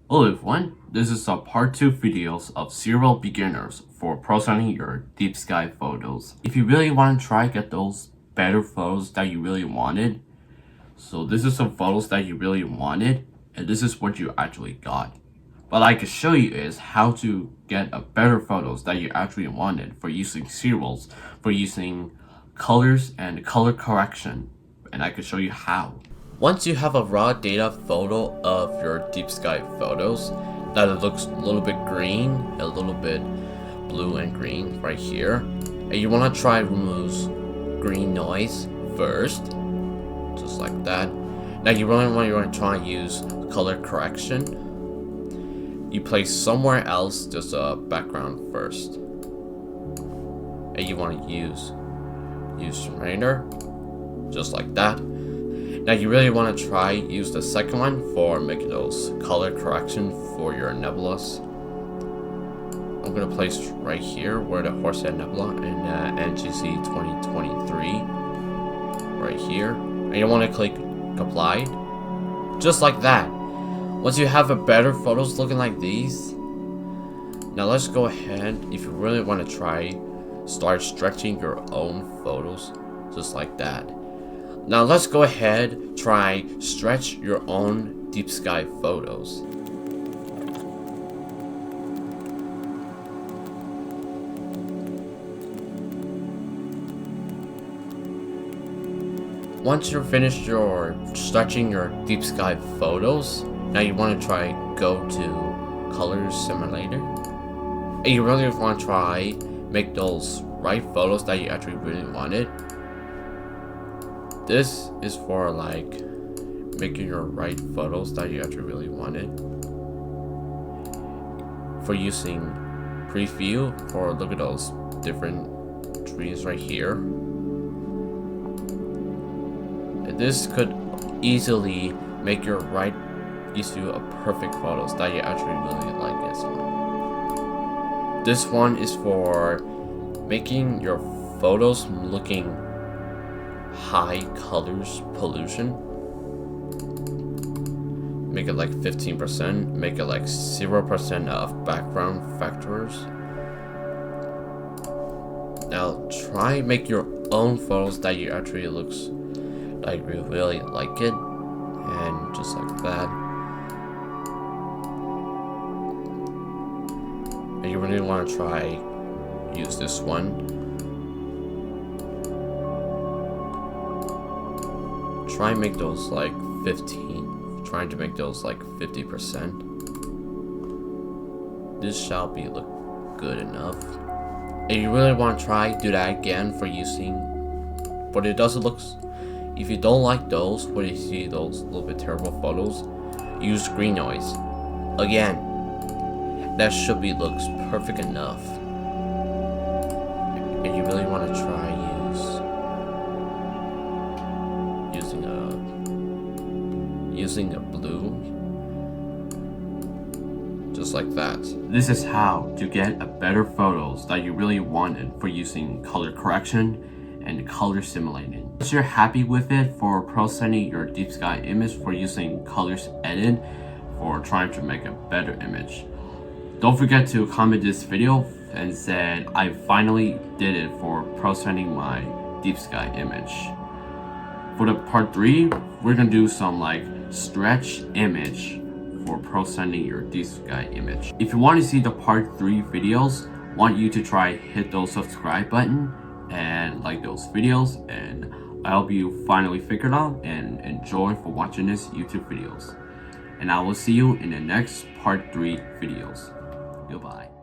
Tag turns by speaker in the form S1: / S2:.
S1: Hello everyone, this is a part 2 videos of serial beginners for processing your deep sky photos. If you really want to try get those better photos that you really wanted, so this is some photos that you really wanted and this is what you actually got. What I can show you is how to get a better photos that you actually wanted for using serials, for using colors and color correction, and I can show you how. Once you have a raw data photo of your deep sky photos that it looks a little bit green, a little bit blue and green right here, and you want to try remove green noise first, just like that. Now you want to try and use color correction. You place somewhere else just a background first, and you want to use render, just like that. Now you really want to try use the second one for making those color correction for your nebulas. I'm gonna place right here where the Horsehead Nebula in NGC 2023, right here, and you want to click applied, just like that. Once you have a better photos looking like these, now let's go ahead. If you really want to try, start stretching your own photos, just like that. Now let's go ahead, try stretch your own deep sky photos. Once you're finished your stretching your deep sky photos, now you want to try go to color simulator. And you really want to try make those right photos that you actually really wanted. This is for like making your right photos that you actually really wanted. For using preview for look at those different trees right here. And this could easily make your right gives you a perfect photos that you actually really like this one. This one is for making your photos looking high colors pollution. Make it like 15%, make it like 0% of background factors. Now try make your own photos that you actually looks like you really like it, and just like that. And you really want to try use this one. Try and make those like 15. Trying to make those like 50%. This shall be look good enough. If you really want to try, do that again for using. But it doesn't look. If you don't like those, when you see those little bit terrible photos, use green noise. Again, that should be looks perfect enough. And you really want to try using a blue, just like that. This is how to get a better photos that you really wanted for using color correction and color simulating. Once you're happy with it for processing your deep sky image for using colors edit for trying to make a better image, don't forget to comment this video and said I finally did it for processing my deep sky image. For the part 3, we're gonna do some like stretch image for processing your deep sky image. If you want to see the part 3 videos, want you to try hit those subscribe button and like those videos, and I hope you finally figured out and enjoy for watching this YouTube videos. And I will see you in the next part 3 videos. Goodbye.